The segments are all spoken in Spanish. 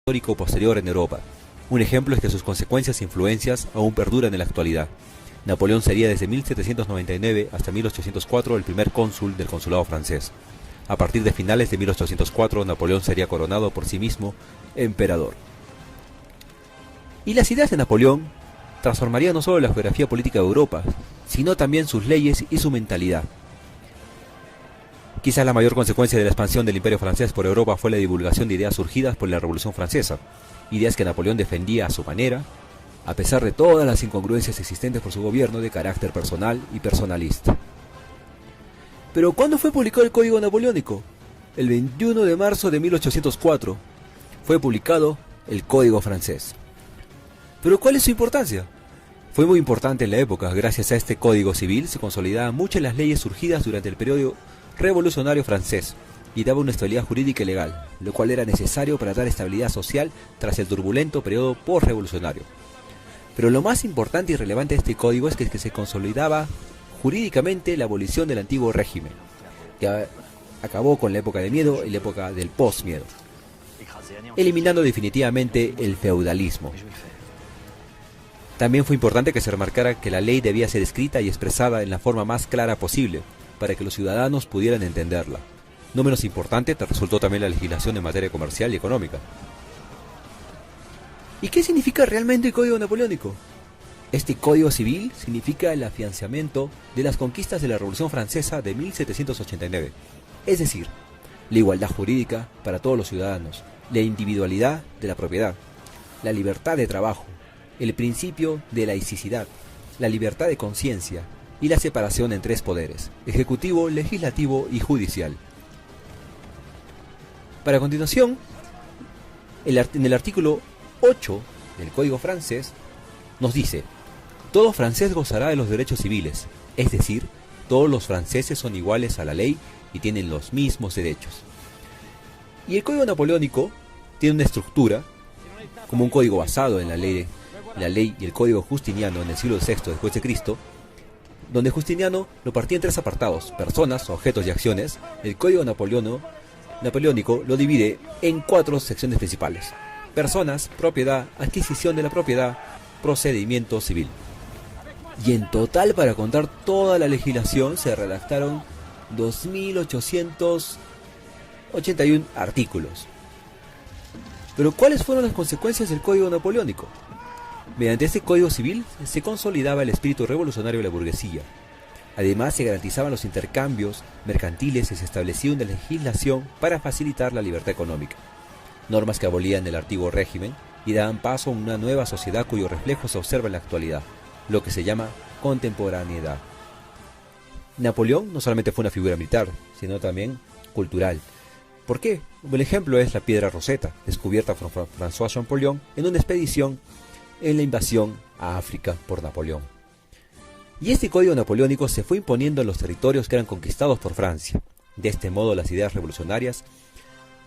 histórico posterior en Europa. Un ejemplo es que sus consecuencias e influencias aún perduran en la actualidad. Napoleón sería desde 1799 hasta 1804 el primer cónsul del consulado francés. A partir de finales de 1804, Napoleón sería coronado por sí mismo emperador. Y las ideas de Napoleón transformarían no solo la geografía política de Europa, sino también sus leyes y su mentalidad. Quizás la mayor consecuencia de la expansión del Imperio francés por Europa fue la divulgación de ideas surgidas por la Revolución Francesa, ideas que Napoleón defendía a su manera, a pesar de todas las incongruencias existentes por su gobierno de carácter personal y personalista. Pero ¿cuándo fue publicado el Código Napoleónico? El 21 de marzo de 1804 fue publicado el Código francés. ¿Pero cuál es su importancia? Fue muy importante en la época. Gracias a este Código Civil se consolidaban muchas de las leyes surgidas durante el periodo revolucionario francés y daba una estabilidad jurídica y legal, lo cual era necesario para dar estabilidad social tras el turbulento periodo postrevolucionario. Pero lo más importante y relevante de este código es que se consolidaba jurídicamente la abolición del antiguo régimen, que acabó con la época del miedo y la época del post-miedo, eliminando definitivamente el feudalismo. También fue importante que se remarcara que la ley debía ser escrita y expresada en la forma más clara posible, para que los ciudadanos pudieran entenderla. No menos importante resultó también la legislación en materia comercial y económica. ¿Y qué significa realmente el Código Napoleónico? Este Código Civil significa el afianzamiento de las conquistas de la Revolución Francesa de 1789, es decir, la igualdad jurídica para todos los ciudadanos, la individualidad de la propiedad, la libertad de trabajo, el principio de laicidad, la libertad de conciencia y la separación en tres poderes: ejecutivo, legislativo y judicial. Para continuación, en el artículo 8 del Código francés nos dice: todo francés gozará de los derechos civiles, es decir, todos los franceses son iguales a la ley y tienen los mismos derechos. Y el Código Napoleónico tiene una estructura como un código basado en la ley y el Código Justiniano en el siglo VI después de Cristo, donde Justiniano lo partía en tres apartados: personas, objetos y acciones. El Código Napoleónico lo divide en cuatro secciones principales: personas, propiedad, adquisición de la propiedad, procedimiento civil. Y en total, para contar toda la legislación, se redactaron 2.881 artículos. Pero ¿cuáles fueron las consecuencias del Código Napoleónico? Mediante este Código Civil se consolidaba el espíritu revolucionario de la burguesía. Además, se garantizaban los intercambios mercantiles y se establecía una legislación para facilitar la libertad económica. Normas que abolían el antiguo régimen y daban paso a una nueva sociedad cuyo reflejo se observa en la actualidad, lo que se llama contemporaneidad. Napoleón no solamente fue una figura militar, sino también cultural. ¿Por qué? Un ejemplo es la piedra Rosetta, descubierta por François Champollion en una expedición en la invasión a África por Napoleón. Y este código napoleónico se fue imponiendo en los territorios que eran conquistados por Francia. De este modo, las ideas revolucionarias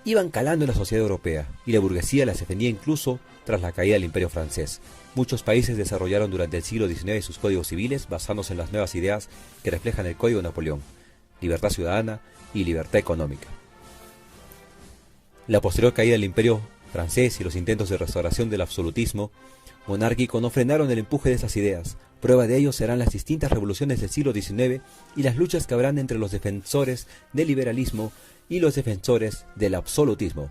iban calando en la sociedad europea, y la burguesía las defendía incluso tras la caída del Imperio francés. Muchos países desarrollaron durante el siglo XIX sus códigos civiles basándose en las nuevas ideas que reflejan el Código Napoleón: libertad ciudadana y libertad económica. La posterior caída del Imperio francés y los intentos de restauración del absolutismo monárquico no frenaron el empuje de esas ideas. Prueba de ello serán las distintas revoluciones del siglo XIX y las luchas que habrán entre los defensores del liberalismo y los defensores del absolutismo.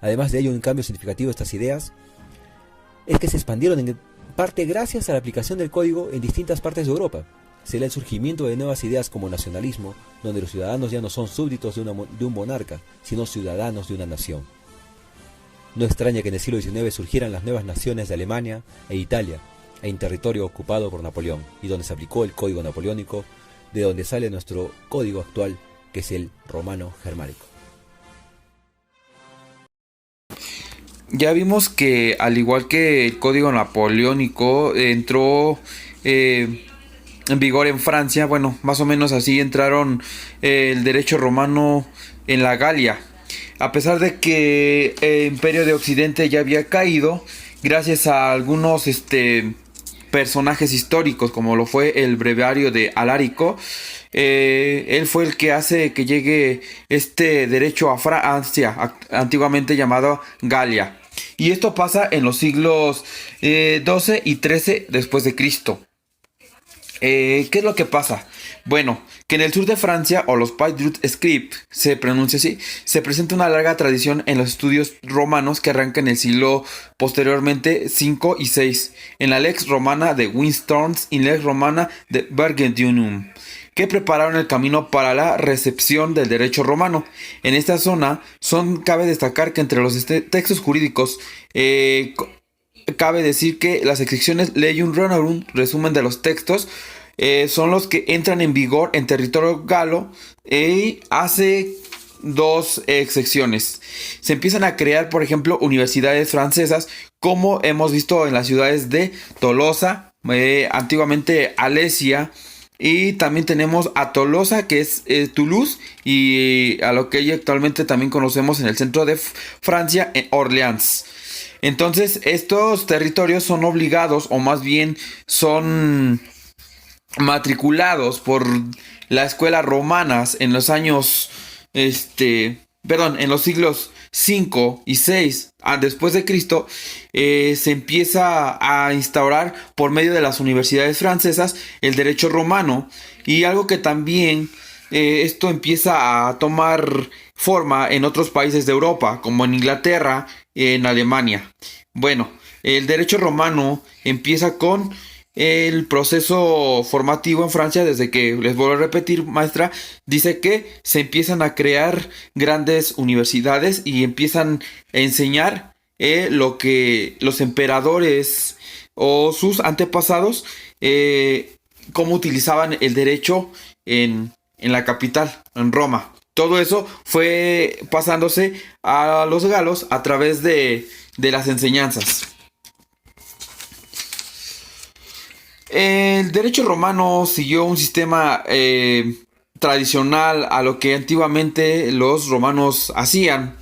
Además de ello, un cambio significativo de estas ideas es que se expandieron en parte gracias a la aplicación del código en distintas partes de Europa. Será el surgimiento de nuevas ideas como nacionalismo, donde los ciudadanos ya no son súbditos de un monarca, sino ciudadanos de una nación. No extraña que en el siglo XIX surgieran las nuevas naciones de Alemania e Italia, en territorio ocupado por Napoleón, y donde se aplicó el Código Napoleónico, de donde sale nuestro código actual, que es el romano germánico. Ya vimos que, al igual que el Código Napoleónico, entró en vigor en Francia. Bueno, más o menos así entraron el derecho romano en la Galia. A pesar de que el Imperio de Occidente ya había caído, gracias a algunos personajes históricos, como lo fue el breviario de Alarico, él fue el que hace que llegue este derecho a Francia, antiguamente llamado Galia. Y esto pasa en los siglos 12 y 13 después de Cristo. ¿Qué es lo que pasa? Bueno, que en el sur de Francia, o los Pays Droit Script, se pronuncia así, se presenta una larga tradición en los estudios romanos que arranca en el siglo posteriormente 5 y 6, en la Lex Romana de Winstons y Lex Romana de Bergendunum, que prepararon el camino para la recepción del derecho romano. En esta zona cabe destacar que entre los textos jurídicos cabe decir que las excepciones Leium Ronorum, resumen de los textos, son los que entran en vigor en territorio galo y hace dos excepciones. Se empiezan a crear, por ejemplo, universidades francesas, como hemos visto en las ciudades de Tolosa, antiguamente Alesia, y también tenemos a Tolosa, que es Toulouse, y a lo que hoy actualmente también conocemos en el centro de Francia, en Orleans. Entonces, estos territorios son obligados, o más bien son matriculados por la escuela romanas en los años, en los siglos 5 y 6 después de Cristo. Se empieza a instaurar por medio de las universidades francesas el derecho romano, y algo que también esto empieza a tomar forma en otros países de Europa, como en Inglaterra, en Alemania. Bueno, el derecho romano empieza con el proceso formativo en Francia, desde que, les vuelvo a repetir, maestra, dice que se empiezan a crear grandes universidades y empiezan a enseñar lo que los emperadores o sus antepasados, cómo utilizaban el derecho en la capital, en Roma. Todo eso fue pasándose a los galos a través de las enseñanzas. El derecho romano siguió un sistema tradicional a lo que antiguamente los romanos hacían.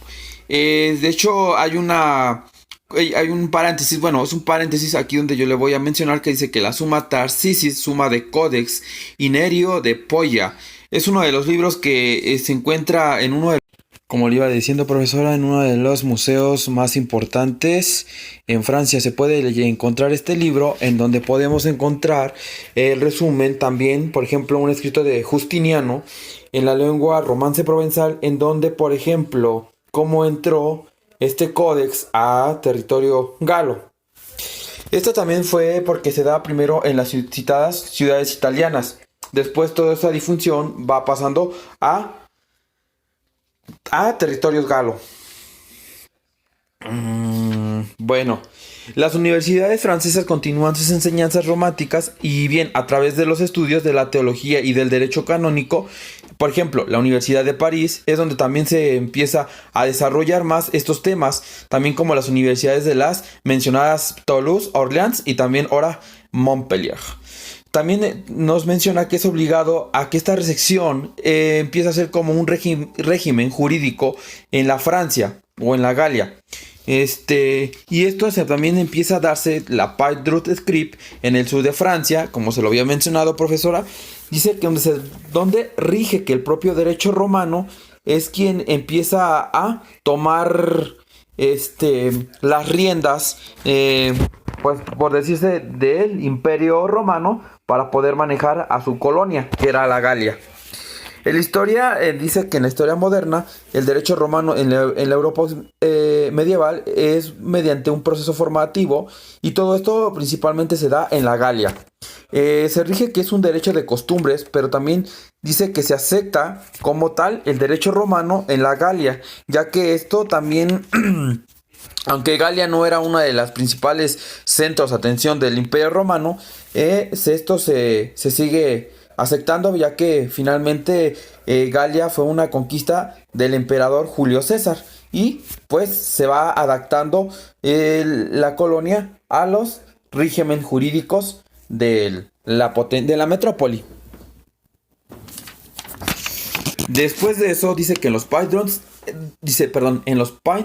De hecho, hay un paréntesis, bueno, es un paréntesis aquí donde yo le voy a mencionar que dice que la Summa Tarsicis, Summa de Codex Inerio de Polla, es uno de los libros que se encuentra en uno de, como le iba diciendo, profesora, en uno de los museos más importantes en Francia. Se puede encontrar este libro, en donde podemos encontrar el resumen también, por ejemplo, un escrito de Justiniano en la lengua romance provenzal, en donde, por ejemplo, cómo entró este códex a territorio galo. Esto también fue porque se da primero en las citadas ciudades italianas. Después toda esa difusión va pasando a territorios galo. Bueno, las universidades francesas continúan sus enseñanzas románticas, y bien a través de los estudios de la teología y del derecho canónico. Por ejemplo, la Universidad de París es donde también se empieza a desarrollar más estos temas, también como las universidades de las mencionadas Toulouse, Orleans y también ahora Montpellier. También nos menciona que es obligado a que esta recepción empiece a ser como un régimen jurídico en la Francia o en la Galia. Y esto también empieza a darse la Pays Droit Script en el sur de Francia, como se lo había mencionado, profesora. Dice que donde rige que el propio derecho romano es quien empieza a tomar las riendas, pues por decirse, del Imperio Romano, para poder manejar a su colonia, que era la Galia. En la historia dice que en la historia moderna el derecho romano en la Europa medieval es mediante un proceso formativo, y todo esto principalmente se da en la Galia. Se rige que es un derecho de costumbres, pero también dice que se acepta como tal el derecho romano en la Galia, ya que esto también aunque Galia no era una de las principales centros de atención del Imperio Romano, esto se sigue aceptando, ya que finalmente Galia fue una conquista del emperador Julio César, y pues se va adaptando la colonia a los regímenes jurídicos de la metrópoli. Después de eso dice que en los Pays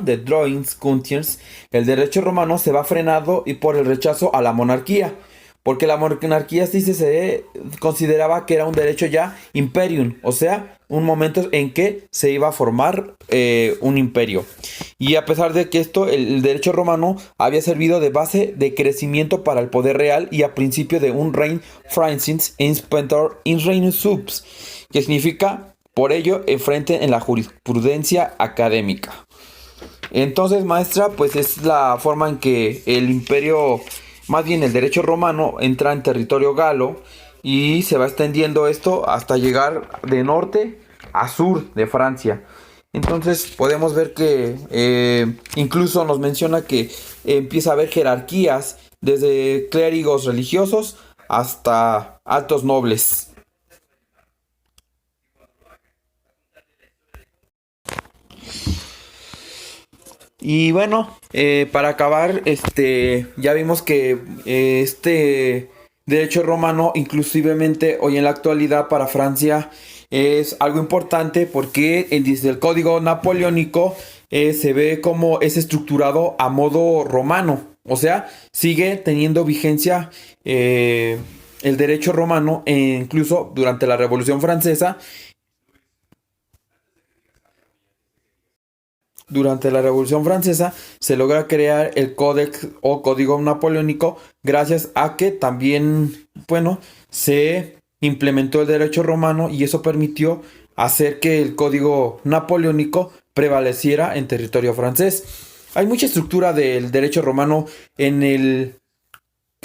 de Droits Countiers el derecho romano se va frenado y por el rechazo a la monarquía. porque la monarquía sí se consideraba que era un derecho ya imperium, o sea, un momento en que se iba a formar un imperio. Y a pesar de que esto, el derecho romano había servido de base de crecimiento para el poder real y a principio de un rein francis inspector in reino subs, que significa por ello enfrente en la jurisprudencia académica. Entonces, maestra, pues es la forma en que el imperio, más bien el derecho romano, entra en territorio galo y se va extendiendo esto hasta llegar de norte a sur de Francia. Entonces podemos ver que incluso nos menciona que empieza a haber jerarquías desde clérigos religiosos hasta altos nobles. Y bueno, para acabar, ya vimos que este derecho romano, inclusivemente hoy en la actualidad para Francia, es algo importante porque desde el código napoleónico se ve como es estructurado a modo romano. O sea, sigue teniendo vigencia el derecho romano, incluso durante la Revolución Francesa. Durante la Revolución Francesa se logra crear el Códex o Código Napoleónico gracias a que también, bueno, se implementó el derecho romano y eso permitió hacer que el Código Napoleónico prevaleciera en territorio francés. Hay mucha estructura del derecho romano en el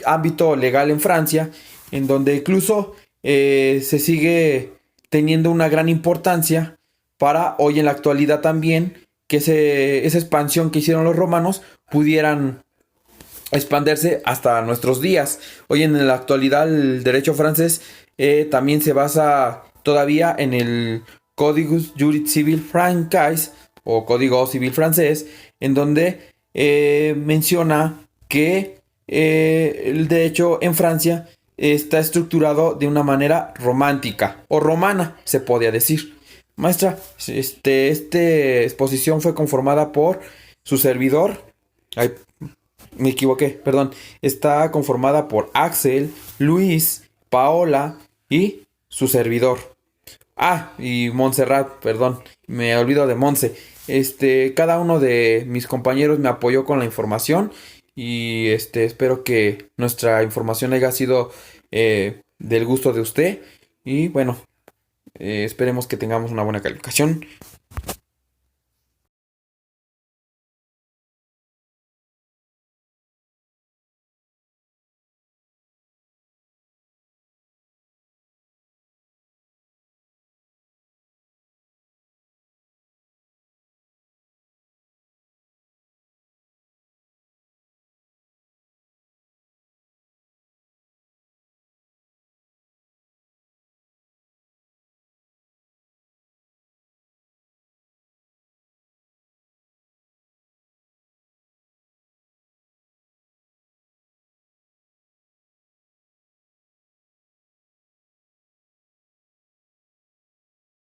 ámbito legal en Francia, en donde incluso se sigue teniendo una gran importancia para hoy en la actualidad también que esa expansión que hicieron los romanos pudieran expandirse hasta nuestros días. Hoy en la actualidad el derecho francés también se basa todavía en el Código Juris Civil Francais o Código Civil francés, en donde menciona que el derecho en Francia está estructurado de una manera romántica o romana, se podría decir. Maestra, esta exposición fue conformada por su servidor. Ay, me equivoqué, perdón. Está conformada por Axel, Luis, Paola y su servidor. Ah, y Montserrat, perdón. Me olvido de Monse. Cada uno de mis compañeros me apoyó con la información. Y espero que nuestra información haya sido del gusto de usted. Y bueno, esperemos que tengamos una buena calificación.